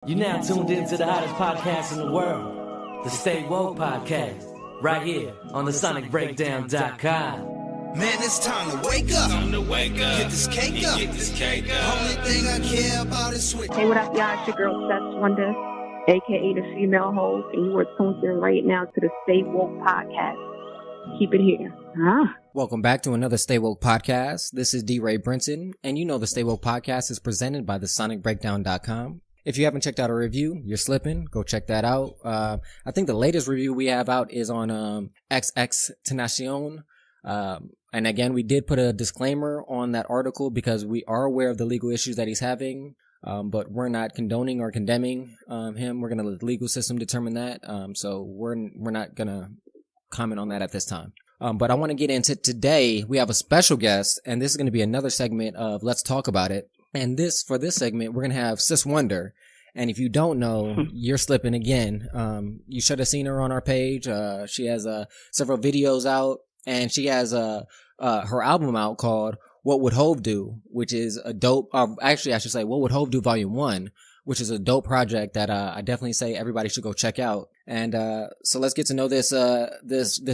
You're now tuned into the hottest podcast in the world, the Stay Woke Podcast, right here on the SonicBreakdown.com. Man, it's time to wake up. Get this cake up. Only thing I care about is switch. Hey, what up, y'all? It's your girl, Cess Wonder, a.k.a. the female host, and you are tuned in right now to the Stay Woke Podcast. Keep it here. Welcome back to another Stay Woke Podcast. This is D. Ray Brinson, and you know the Stay Woke Podcast is presented by the SonicBreakdown.com. If you haven't checked out a review, you're slipping. Go check that out. I think the latest review we have out is on XX Tenacion. And again, we did put a disclaimer on that article because we are aware of the legal issues that he's having, but we're not condoning or condemning him. We're going to let the legal system determine that. So we're not going to comment on that at this time. But I want to get into today. We have a special guest, and this is going to be another segment of Let's Talk About It. And for this segment, we're going to have Cess Wonder. And if you don't know, you're slipping again. You should have seen her on our page. She has several videos out, and she has her album out called What Would HOV Do, which is a dope, actually I should say What Would HOV Do Volume 1, which is a dope project that I definitely say everybody should go check out. And so let's get to know this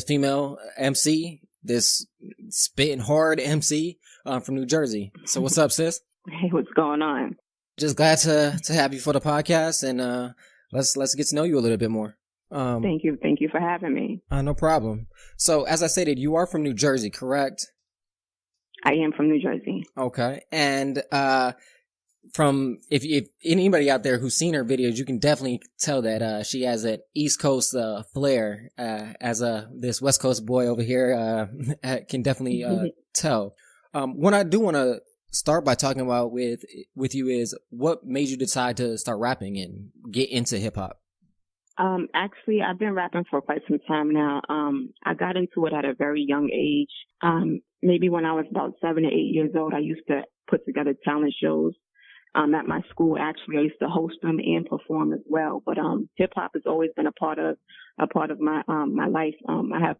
female MC, this spitting hard MC from New Jersey. So what's up, sis? Hey, what's going on? Just glad to have you for the podcast, and let's get to know you a little bit more. Thank you for having me. No problem. So, as I stated, you are from New Jersey, correct? I am from New Jersey. Okay, and from if anybody out there who's seen her videos, you can definitely tell that she has an East Coast flair. As this West Coast boy over here can definitely tell. What I do want to start by talking about with you is what made you decide to start rapping and get into hip hop? Actually, I've been rapping for quite some time now. I got into it at a very young age. Maybe when I was about 7 or 8 years old, I used to put together talent shows at my school. Actually, I used to host them and perform as well. But hip hop has always been a part of my my life. I have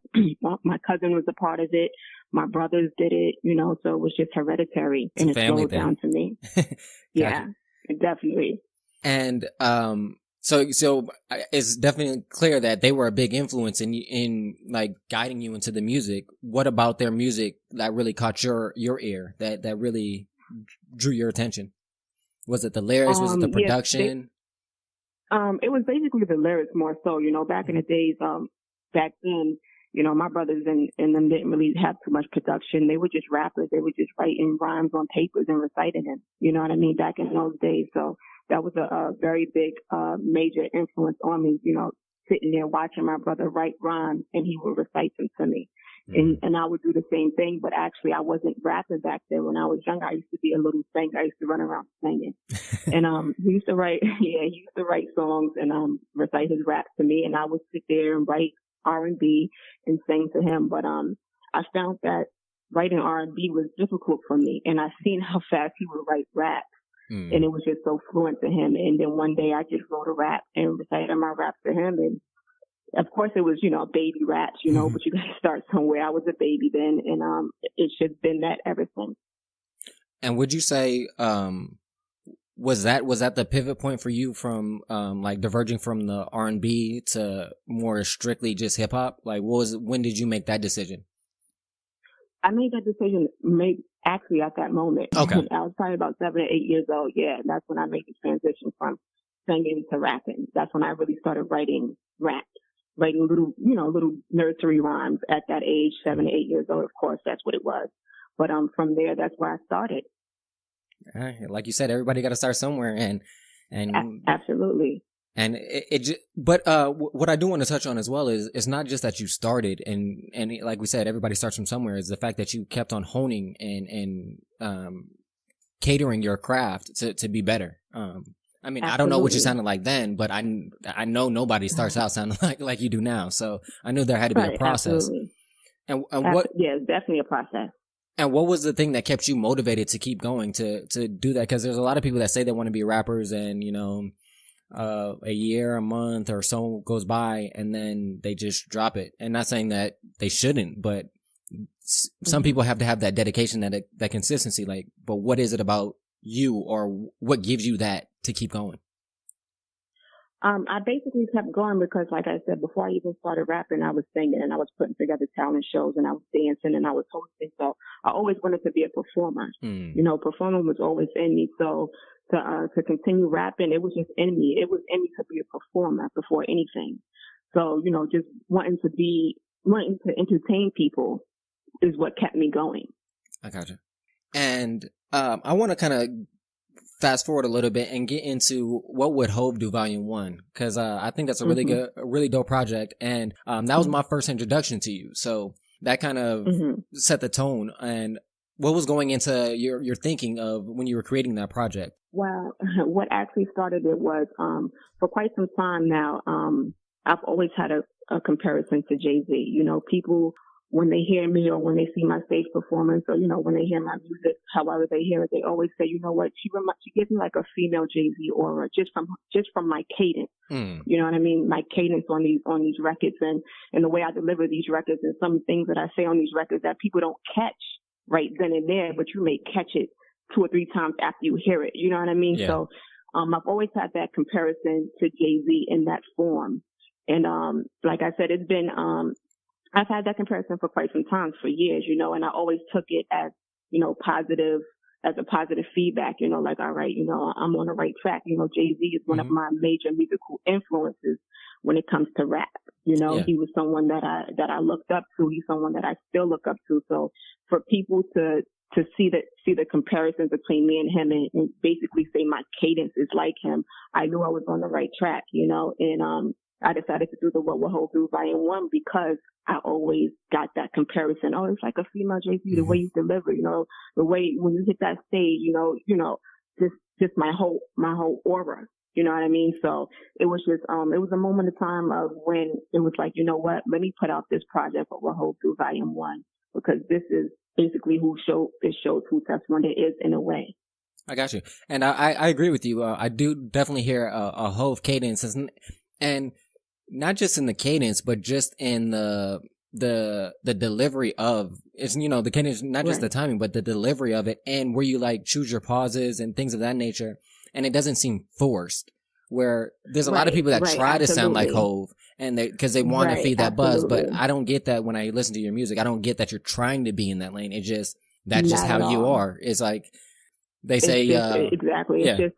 my cousin was a part of it. My brothers did it, so it was just hereditary, and it flowed down to me. Yeah, definitely. And so it's definitely clear that they were a big influence in like guiding you into the music. What about their music that really caught your ear, that really drew your attention? Was it the lyrics? Was it the production? It was basically the lyrics more so. Back in the days, back then, my brothers and them didn't really have too much production. They were just rappers. They were just writing rhymes on papers and reciting them. You know what I mean? Back in those days. So that was a very big, major influence on me, sitting there watching my brother write rhymes and he would recite them to me. And I would do the same thing, but actually I wasn't rapping back then. When I was younger, I used to be a little singer. I used to run around singing. And he used to write songs and recite his raps to me, and I would sit there and write R&B and sing to him. But I found that writing R&B was difficult for me, and I seen how fast he would write raps, and it was just so fluent to him. And then one day I just wrote a rap and recited my rap to him, and of course it was, baby raps, but you got to start somewhere. I was a baby then, and it's just been that ever since. And would you say was that the pivot point for you from like diverging from the R&B to more strictly just hip hop? Like when did you make that decision? I made that decision actually at that moment. Okay. I was probably about 7 or 8 years old. Yeah, that's when I made the transition from singing to rapping. That's when I really started writing raps. Writing little nursery rhymes at that age, 7 to 8 years old. Of course, that's what it was. But from there, that's where I started. Like you said, everybody got to start somewhere, and absolutely. And but what I do want to touch on as well is it's not just that you started, and like we said, everybody starts from somewhere. Is the fact that you kept on honing and catering your craft to be better. I mean, absolutely. I don't know what you sounded like then, but I know nobody starts out sounding like you do now. So I knew there had to be a process. Absolutely. And what? Yeah, it's definitely a process. And what was the thing that kept you motivated to keep going to do that? Because there's a lot of people that say they want to be rappers, and a year, a month, or so goes by, and then they just drop it. And not saying that they shouldn't, but some people have to have that dedication, that consistency. Like, but what is it about you, or what gives you that to keep going? I basically kept going because, like I said, before I even started rapping, I was singing and I was putting together talent shows and I was dancing and I was hosting. So I always wanted to be a performer. You know, performing was always in me. So to continue rapping, it was just in me. It was in me to be a performer before anything. So, you know, just wanting to entertain people is what kept me going. I gotcha. And I want to kind of fast forward a little bit and get into what would HOV do Volume 1, because I think that's a really good, a really dope project, and that was my first introduction to you, so that kind of set the tone. And what was going into your thinking of when you were creating that project? Well, what actually started it was for quite some time now, I've always had a comparison to Jay-Z. You know, people, when they hear me or when they see my stage performance or, you know, when they hear my music, however they hear it, they always say, you know what, she gives me like a female Jay-Z aura just from my cadence. You know what I mean? My cadence on these records and the way I deliver these records and some things that I say on these records that people don't catch right then and there, but you may catch it 2 or 3 times after you hear it. You know what I mean? Yeah. So I've always had that comparison to Jay-Z in that form. And like I said, it's been I've had that comparison for quite some time, for years, you know, and I always took it as, you know, as a positive feedback, you know, like, all right, you know, I'm on the right track. You know, Jay-Z is one of my major musical influences when it comes to rap. You know, he was someone that I looked up to. He's someone that I still look up to. So for people to see the comparison between me and him and basically say my cadence is like him, I knew I was on the right track, you know, and I decided to do the What Will HOV Do Volume 1 because I always got that comparison. Oh, it's like a female Jay-Z, the way you deliver, you know, the way when you hit that stage, you know, just my whole aura, you know what I mean? So it was just, it was a moment of time of when it was like, you know what, let me put out this project, What Will HOV Do Volume 1, because this is basically this shows who Cess Wonder is in a way. I got you. And I agree with you. I do definitely hear a HOV cadence and not just in the cadence, but just in the delivery of it's, you know, the cadence, not just the timing, but the delivery of it, and where you like choose your pauses and things of that nature. And it doesn't seem forced, where there's a lot of people that try to sound like HOV and because they want to feed that buzz, but I don't get that when I listen to your music. I don't get that you're trying to be in that lane. That's just how you are. It's like, they say, exactly. Yeah. It's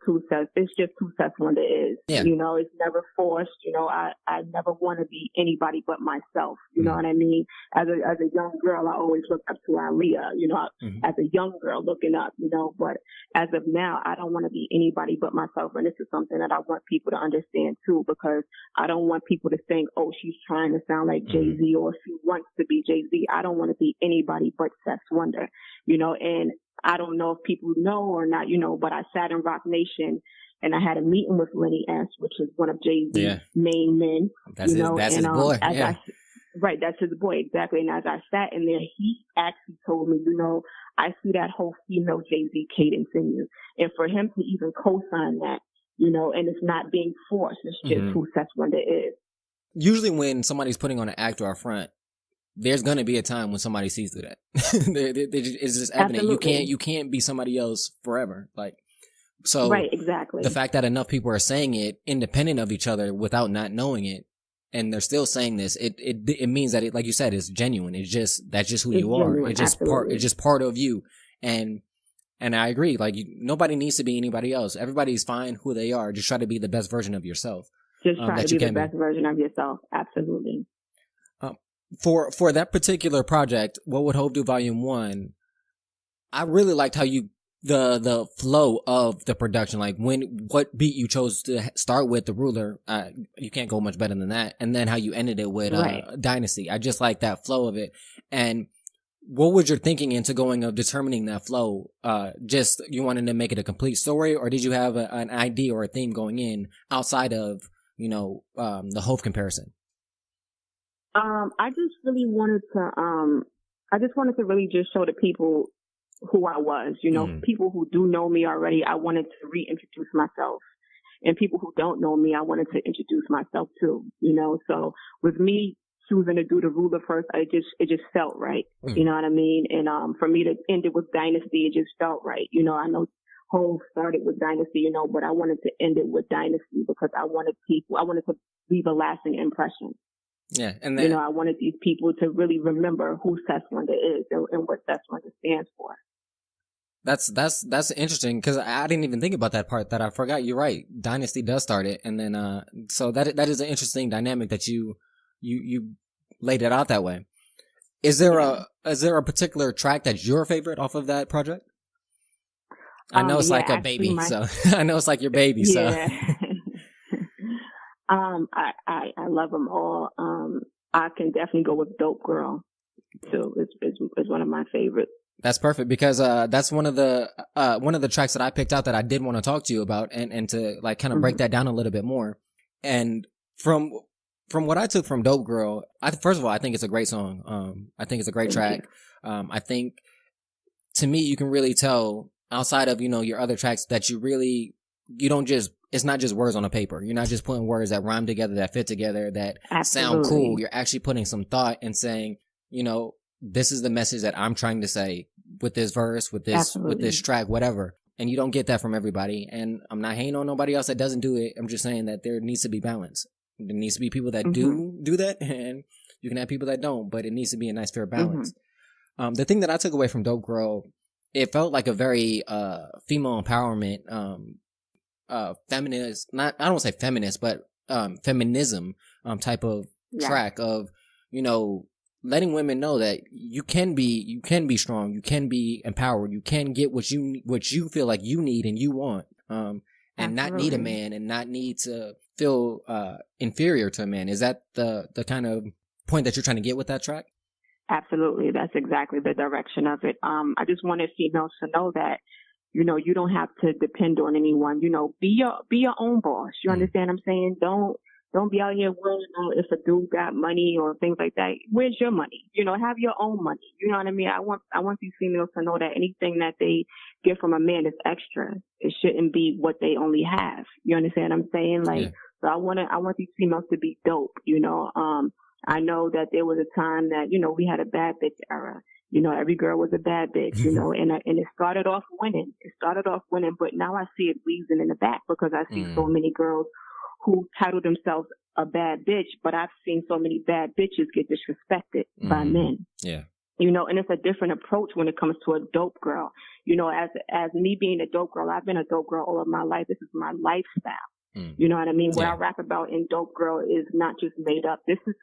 just who Cess Wonder is. Yeah. You know, it's never forced. You know, I never want to be anybody but myself. You know what I mean? As a young girl, I always looked up to Aaliyah, you know, as a young girl looking up, you know, but as of now, I don't want to be anybody but myself. And this is something that I want people to understand too, because I don't want people to think, oh, she's trying to sound like Jay-Z or she wants to be Jay-Z. I don't want to be anybody but Cess Wonder, you know, and I don't know if people know or not, you know, but I sat in Rock Nation and I had a meeting with Lenny S, which is one of Jay-Z's main men. That's his boy. That's his boy, exactly. And as I sat in there, he actually told me, you know, I see that whole female Jay-Z cadence in you. And for him to even co-sign that, you know, and it's not being forced, it's just who Cess Wonder is. Usually when somebody's putting on an act or a front, there's going to be a time when somebody sees through that. It's just evident. Absolutely. You can't be somebody else forever. Like, so right, exactly. The fact that enough people are saying it independent of each other without not knowing it, and they're still saying this, it means that it, like you said, it's genuine. That's just who you are. It's just part of you. And I agree. Like, nobody needs to be anybody else. Everybody's fine who they are. Just try to be the best version of yourself. Just try to be the best version of yourself. Absolutely. For that particular project, What Would HOV Do Volume 1, I really liked how the flow of the production, like what beat you chose to start with, The Ruler, you can't go much better than that, and then how you ended it with Dynasty. I just like that flow of it. And what was your thinking into going of determining that flow? Just you wanted to make it a complete story, or did you have an idea or a theme going in outside of, you know, the HOV comparison? I just really wanted to really just show the people who I was, you know, people who do know me already. I wanted to reintroduce myself, and people who don't know me, I wanted to introduce myself too, you know. So with me choosing to do The Ruler first, it just felt right. You know what I mean? And, for me to end it with Dynasty, it just felt right. You know, I know HOV started with Dynasty, you know, but I wanted to end it with Dynasty because I wanted to leave a lasting impression. Yeah. And you know, I wanted these people to really remember who Cess Wonder is and what Cess Wonder stands for. That's interesting because I didn't even think about that part that I forgot. You're right. Dynasty does start it. And then, so that is an interesting dynamic that you laid it out that way. Is there a particular track that's your favorite off of that project? I know it's like a baby, so I know it's like your baby, so. Yeah. I love them all. I can definitely go with Dope Girl too. It's one of my favorites. That's perfect because that's one of the tracks that I picked out that I did want to talk to you about and to like kind of break that down a little bit more. And from what I took from Dope Girl, first of all, I think it's a great song. I think it's a great track. I think to me you can really tell outside of, you know, your other tracks that it's not just words on a paper. You're not just putting words that rhyme together, that fit together, that sound cool. You're actually putting some thought and saying, you know, this is the message that I'm trying to say with this verse, with this track, whatever. And you don't get that from everybody. And I'm not hating on nobody else that doesn't do it. I'm just saying that there needs to be balance. There needs to be people that do that, and you can have people that don't, but it needs to be a nice, fair balance. The thing that I took away from Dope Girl, it felt like a very female empowerment, feminist, I don't want to say feminist, but feminism type of track of, you know, letting women know that you can be strong, you can be empowered, you can get what you feel like you need and you want, and not need a man and not need to feel inferior to a man. Is that the kind of point that you're trying to get with that track? Absolutely. That's exactly the direction of it. I just wanted females to know that, you know, you don't have to depend on anyone. You know, be your own boss. You understand what I'm saying? Don't be out here worrying about if a dude got money or things like that. Where's your money? You know, have your own money. You know what I mean? I want these females to know that anything that they get from a man is extra. It shouldn't be what they only have. You understand what I'm saying? Like, so I want these females to be dope. You know, I know that there was a time that, you know, we had a bad bitch era. You know, every girl was a bad bitch, you know, and it started off winning. But now I see it wheezing in the back because I see so many girls who title themselves a bad bitch, but I've seen so many bad bitches get disrespected by men. Yeah. You know, and it's a different approach when it comes to a dope girl. You know, as me being a dope girl, I've been a dope girl all of my life. This is my lifestyle. You know what I mean? What I rap about in Dope Girl is not just made up. This is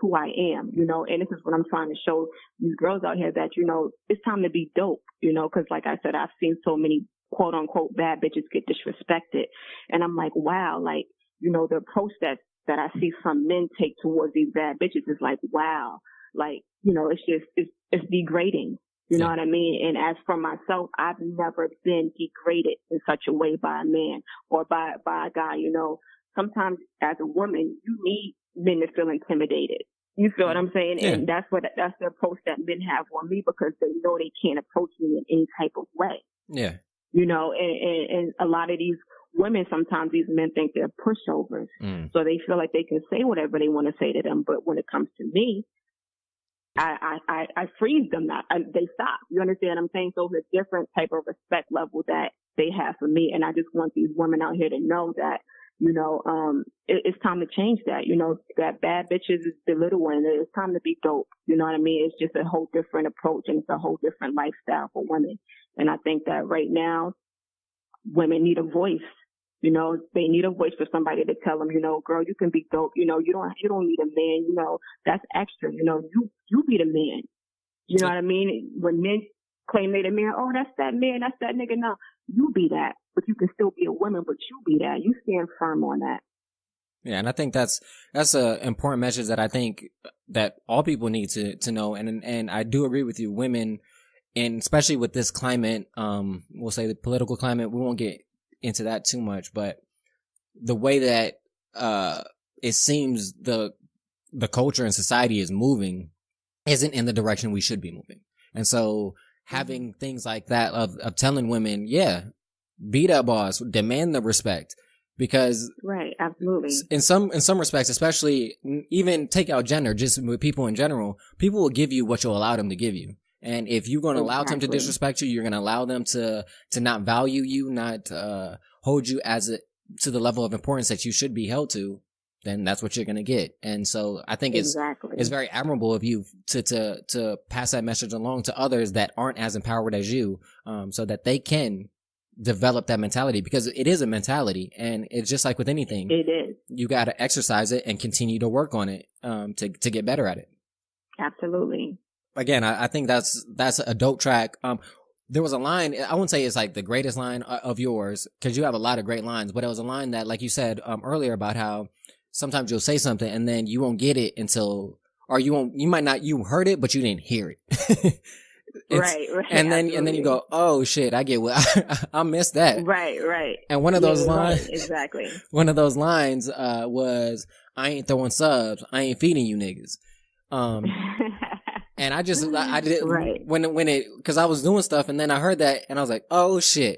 who I am, you know, and this is what I'm trying to show these girls out here that, you know, it's time to be dope, you know, because like I said, I've seen so many quote unquote bad bitches get disrespected. And I'm like, wow, like, you know, the approach that I see some men take towards these bad bitches is like, wow, like, you know, it's degrading. You know what I mean? And as for myself, I've never been degraded in such a way by a man or by a guy. You know, sometimes as a woman, you need men to feel intimidated. You feel what I'm saying? Yeah. And that's the approach that men have on me because they know they can't approach me in any type of way. Yeah. You know, and a lot of these women, sometimes these men think they're pushovers. So they feel like they can say whatever they want to say to them. But when it comes to me, I freeze them. They stop. You understand what I'm saying? So it's a different type of respect level that they have for me. And I just want these women out here to know that, you know, it's time to change that. You know, that bad bitches is the little one. It's time to be dope. You know what I mean? It's just a whole different approach and it's a whole different lifestyle for women. And I think that right now, women need a voice. You know, they need a voice for somebody to tell them, you know, girl, you can be dope. You know, you don't need a man. You know, that's extra. You know, you be the man. You know what I mean? When men claim they the man, oh, that's that man, that's that nigga. No, you be that, but you can still be a woman, but you be that. You stand firm on that. Yeah, and I think that's a important message that I think that all people need to know. And I do agree with you, women, and especially with this climate, we'll say the political climate, we won't get into that too much, but the way that it seems the culture and society is moving isn't in the direction we should be moving. And so having things like that of telling women, yeah, be that boss, demand the respect, because right, absolutely. In some respects, especially even take out gender, just with people in general, people will give you what you'll allow them to give you. And if you're going to allow them to disrespect you, you're going to allow them to not value you, not hold you to the level of importance that you should be held to, then that's what you're going to get. And so I think it's very admirable of you to pass that message along to others that aren't as empowered as you, so that they can develop that mentality, because it is a mentality, and it's just like with anything. It is. You got to exercise it and continue to work on it, to get better at it. Absolutely. Again, I think that's a dope track. There was a line, I wouldn't say it's like the greatest line of yours, because you have a lot of great lines, but it was a line that, like you said earlier, about how sometimes you'll say something and then you won't get it until, or you heard it, but you didn't hear it. Right. And then you go, oh shit, I get what I missed that. Right. And one of those lines, right, exactly. One of those lines was, I ain't throwing subs, I ain't feeding you niggas. And I did right. when it, cause I was doing stuff and then I heard that and I was like, oh shit.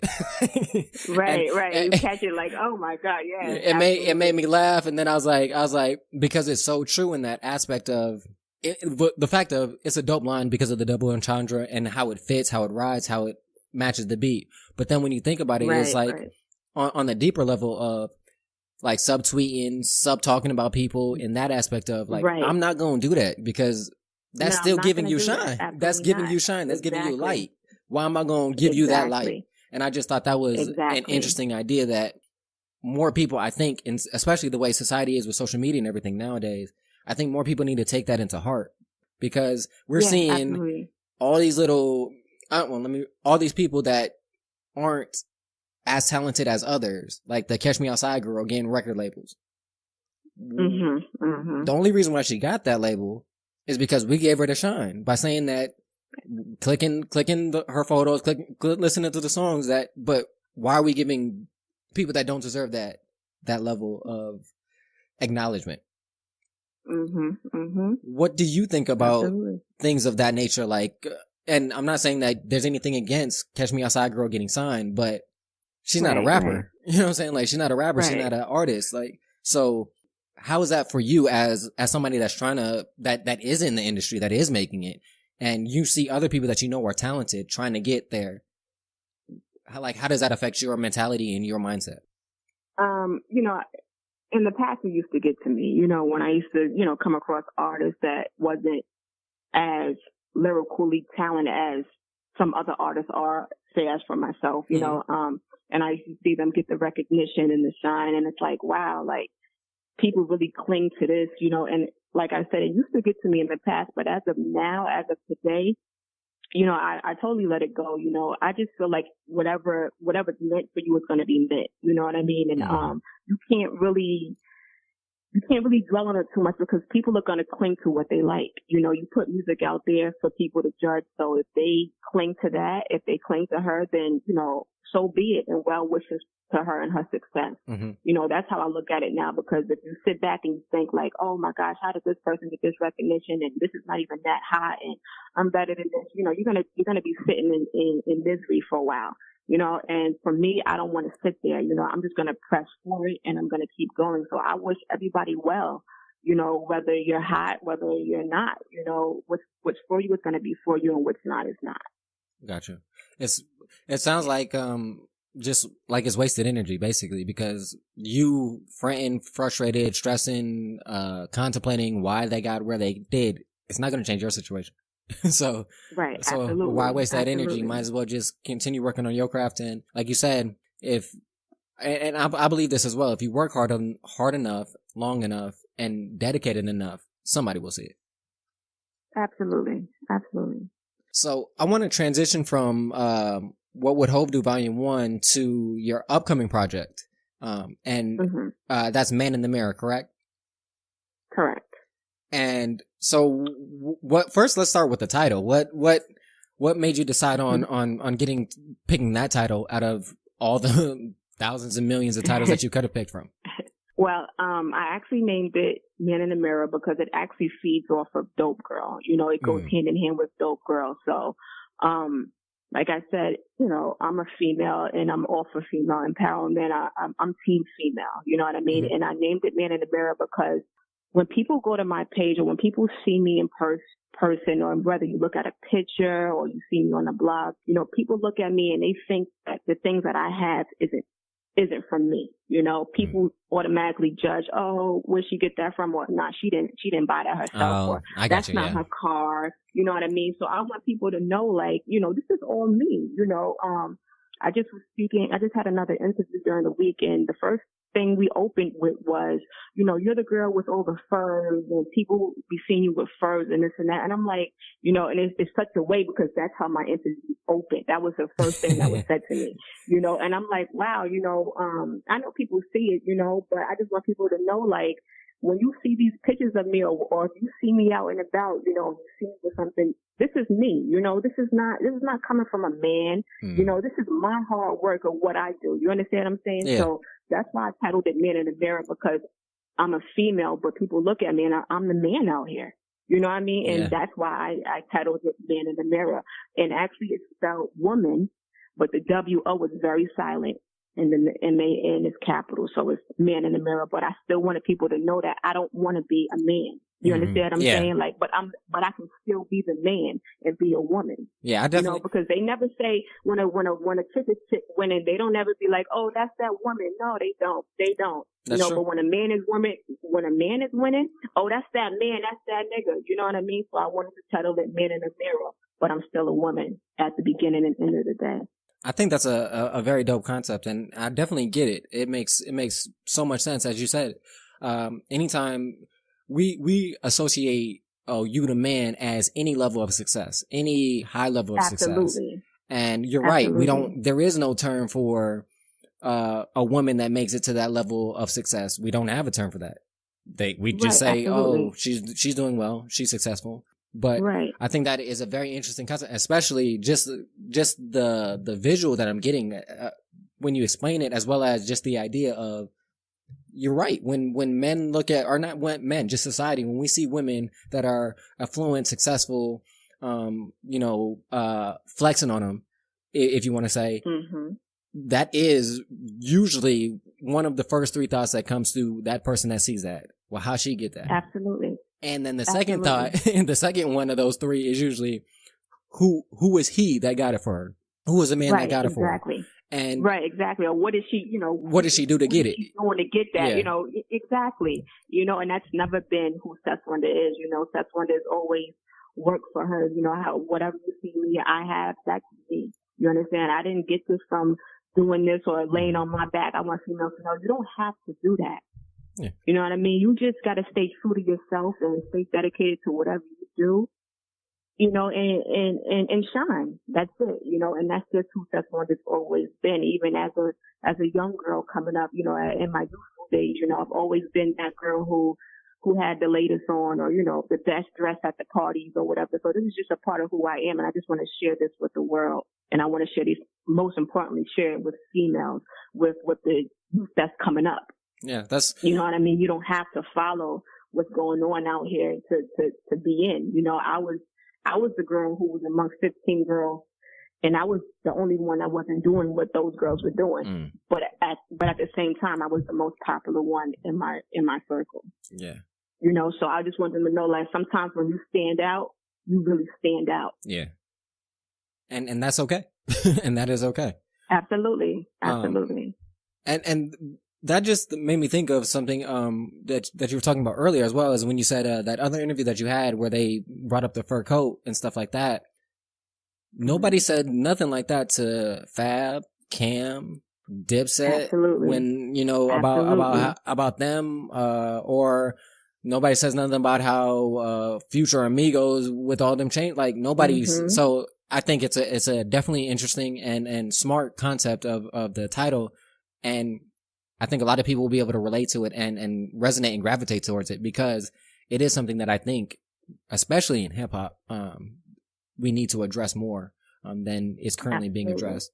Right. You catch it like, oh my God. Yeah. It made me laugh. And then I was like, because it's so true in that aspect of it, the fact of it's a dope line because of the double entendre and how it fits, how it rides, how it matches the beat. But then when you think about it, it's like on the deeper level of like subtweeting, sub-talking about people in that aspect of like, I'm not going to do that because that's still giving you shine. That's giving you shine. That's giving you light. Why am I going to give you that light? And I just thought that was an interesting idea that more people, I think, especially the way society is with social media and everything nowadays, I think more people need to take that into heart, because we're seeing all these all these people that aren't as talented as others, like the Catch Me Outside girl getting record labels. The only reason why she got that label is because we gave her the shine by saying that, clicking her photos, listening to the songs but why are we giving people that don't deserve that level of acknowledgement? What do you think about things of that nature? Like, and I'm not saying that there's anything against Catch Me Outside girl getting signed, but she's not a rapper. You know what I'm saying? Like, she's not a rapper. She's not an artist. Like, so how is that for you as somebody that's trying to, that is in the industry, that is making it, and you see other people that you know are talented trying to get there? How does that affect your mentality and your mindset? In the past, it used to get to me, when I used to, come across artists that wasn't as lyrically talented as some other artists are, say as for myself, and I used to see them get the recognition and the shine, and it's like, wow, like people really cling to this, and like I said, it used to get to me in the past, but as of now, as of today, I totally let it go. I just feel like whatever's meant for you is going to be meant. You know what I mean? And, you can't really dwell on it too much, because people are going to cling to what they like. You put music out there for people to judge. So if they cling to that, if they cling to her, then, so be it, and well wishes to her and her success. That's how I look at it now, because if you sit back and you think like, oh my gosh, how did this person get this recognition, and this is not even that high, and I'm better than this, you're gonna be sitting in misery for a while, and for me, I don't want to sit there, I'm just gonna press forward and I'm gonna keep going. So I wish everybody well, whether you're hot, whether you're not, what's for you is gonna be for you, and what's not is not. Gotcha. It sounds like just like it's wasted energy, basically, because you fretting, frustrated, stressing, contemplating why they got where they did, it's not going to change your situation. So absolutely. Why waste that energy? Might as well just continue working on your craft. And like you said, and I believe this as well, if you work hard enough, long enough, and dedicated enough, somebody will see it. Absolutely. So I want to transition from What Would HOV Do Volume 1 to your upcoming project. That's Man in the Mirror, correct? Correct. And so first let's start with the title. What made you decide on picking that title out of all the thousands and millions of titles that you could have picked from? Well, I actually named it Man in the Mirror because it actually feeds off of Dope Girl. It goes hand in hand with Dope Girl. So, like I said, I'm a female and I'm all for female empowerment. I'm team female, you know what I mean? And I named it Man in the Mirror because when people go to my page or when people see me in person, or whether you look at a picture or you see me on a blog, you know, people look at me and they think that the things that I have isn't from me. You know, people automatically judge, oh, where'd she get that from? Or not, she didn't buy that herself. Or that's not her car. You know what I mean? So I want people to know, like, you know, this is all me. You know, I just had another interview during the week, and the first thing we opened with was, you know, you're the girl with all the furs, and people be seeing you with furs and this and that. And I'm like, you know, and it's such a way, because that's how my interview opened. That was the first thing that was said to me, you know, and I'm like, wow, you know, I know people see it, you know, but I just want people to know, like, when you see these pictures of me, or if you see me out and about, you know, you see me with something, this is me, you know, this is not coming from a man, you know, this is my hard work of what I do. You understand what I'm saying? Yeah. So that's why I titled it Man in the Mirror, because I'm a female, but people look at me and I'm the man out here. You know what I mean? And that's why I titled it Man in the Mirror. And actually it's spelled woman, but the W-O is very silent. And the M-A-N is capital. So it's Man in the Mirror. But I still wanted people to know that I don't want to be a man. You understand what I'm saying? Like, but I can still be the man and be a woman. Yeah, I definitely. You know, because they never say when a chick is winning, they don't ever be like, oh, that's that woman. No, they don't. That's true. But when a man is winning, oh, that's that man, that's that nigga. You know what I mean? So I wanted to title it Man in the Mirror, but I'm still a woman at the beginning and end of the day. I think that's a very dope concept, and I definitely get it. It makes so much sense, as you said. Anytime we associate, you the man, as any level of success, any high level of success. And you're right. There is no term for a woman that makes it to that level of success. We don't have a term for that. We just say, oh, she's doing well, she's successful. But I think that is a very interesting concept, especially just the visual that I'm getting when you explain it, as well as just the idea of, you're right. When men look at, or not men, just society, when we see women that are affluent, successful, flexing on them, if you want to say, that is usually one of the first three thoughts that comes through that person that sees that. Well, how'd she get that? Absolutely. And then the second thought, the second one of those three is usually, who was he that got it for her? Who was the man that got it for her? And exactly. Or what did she, what did she do to get it? Going to get that, exactly. And that's never been who Cess Wonder is. Cess Wonder has always worked for her. How whatever you see me, I have, that's me. You understand? I didn't get this from doing this or laying on my back. I want females to know you don't have to do that. Yeah. You know what I mean? You just got to stay true to yourself and stay dedicated to whatever you do, and shine. That's it, and that's just who Cess Wonder's always been. Even as a young girl coming up, in my youthful days, I've always been that girl who had the latest on, or, the best dress at the parties or whatever. So this is just a part of who I am. And I just want to share this with the world. And I want to share these, most importantly, share it with females, with the youth that's coming up. Yeah, that's, you know what I mean? You don't have to follow what's going on out here to be in. I was the girl who was amongst 15 girls, and I was the only one that wasn't doing what those girls were doing. But at the same time, I was the most popular one in my circle. Yeah. So I just want them to know, like, sometimes when you stand out, you really stand out. Yeah. And that's okay. And that is okay. Absolutely. And that just made me think of something that you were talking about earlier, as well, as when you said that other interview that you had where they brought up the fur coat and stuff like that. Nobody said nothing like that to Fab, Cam, Dipset. Absolutely. When about them, or nobody says nothing about how Future Amigos with all them change. Like nobody's. So I think it's a definitely interesting and smart concept of the title, and I think a lot of people will be able to relate to it and resonate and gravitate towards it, because it is something that I think, especially in hip hop, we need to address more than is currently being addressed.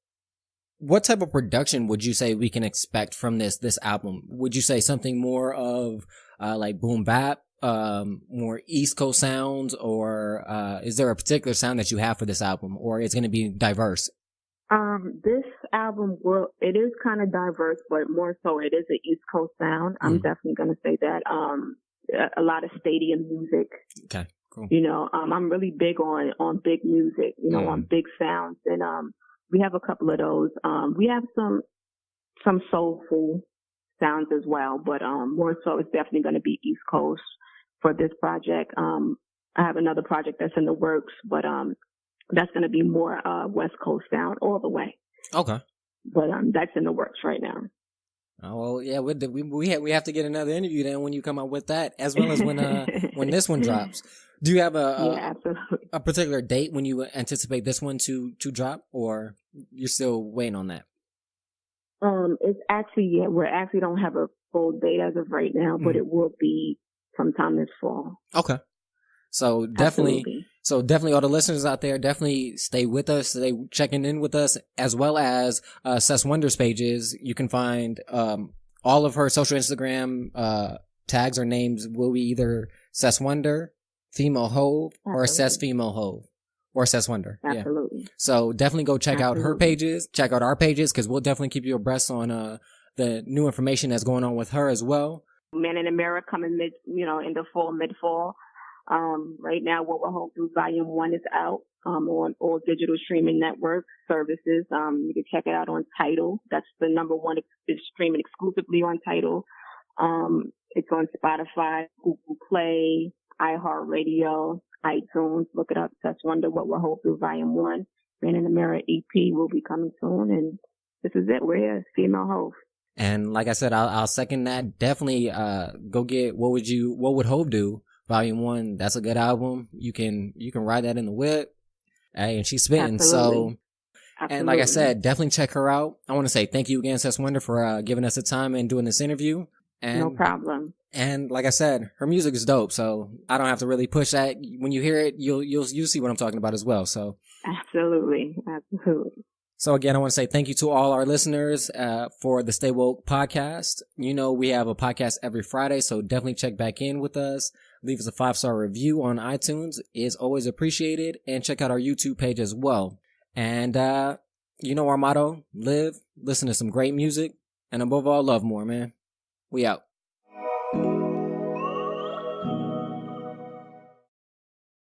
What type of production would you say we can expect from this album? Would you say something more of like boom bap, more East Coast sounds, or is there a particular sound that you have for this album, or it's going to be diverse? This album, it is kind of diverse, but more so it is an East Coast sound. I'm definitely going to say that. a lot of stadium music. Okay, cool. You know, I'm really big on big music, you know, on big sounds. And we have a couple of those. We have some soulful sounds as well, but more so it's definitely going to be East Coast for this project. I have another project that's in the works, but that's going to be more West Coast sound all the way. Okay. But that's in the works right now. Oh, well, yeah, we have to get another interview then when you come out with that, as well as when this one drops. Do you have a particular date when you anticipate this one to drop, or you're still waiting on that? It's actually, we actually don't have a full date as of right now, but it will be sometime this fall. Okay. So definitely all the listeners out there, definitely stay with us, stay checking in with us, as well as Cess Wonder's pages. You can find all of her social Instagram tags or names will be either Cess Wonder, Female HOV, or Cess Female HOV, or Cess Wonder. Absolutely. Yeah. So definitely go check out her pages, check out our pages, because we'll definitely keep you abreast on the new information that's going on with her as well. Man in the Mirror coming in the mid-fall. Right now, What We're Home Through Volume 1 is out on all digital streaming network services. You can check it out on Tidal. That's the number one. It's streaming exclusively on Tidal. It's on Spotify, Google Play, iHeartRadio, iTunes. Look it up. Cess Wonder, What We're Home Through Volume 1. Man in the Mirror EP will be coming soon. And this is it. We're here. Female HOV. And like I said, I'll second that. Definitely go get What Would HOV Do? Volume 1, that's a good album. You can ride that in the whip. Hey, and she's spitting. Absolutely. And like I said, definitely check her out. I want to say thank you again, Cess Wonder, for giving us the time and doing this interview. And, no problem. And like I said, her music is dope, so I don't have to really push that. When you hear it, you'll see what I'm talking about as well. So absolutely. So again, I want to say thank you to all our listeners for the Stay Woke podcast. You know, we have a podcast every Friday, so definitely check back in with us. Leave us a 5-star review on iTunes is always appreciated, and check out our YouTube page as well. And you know our motto: live, listen to some great music, and above all, love more, man. We out.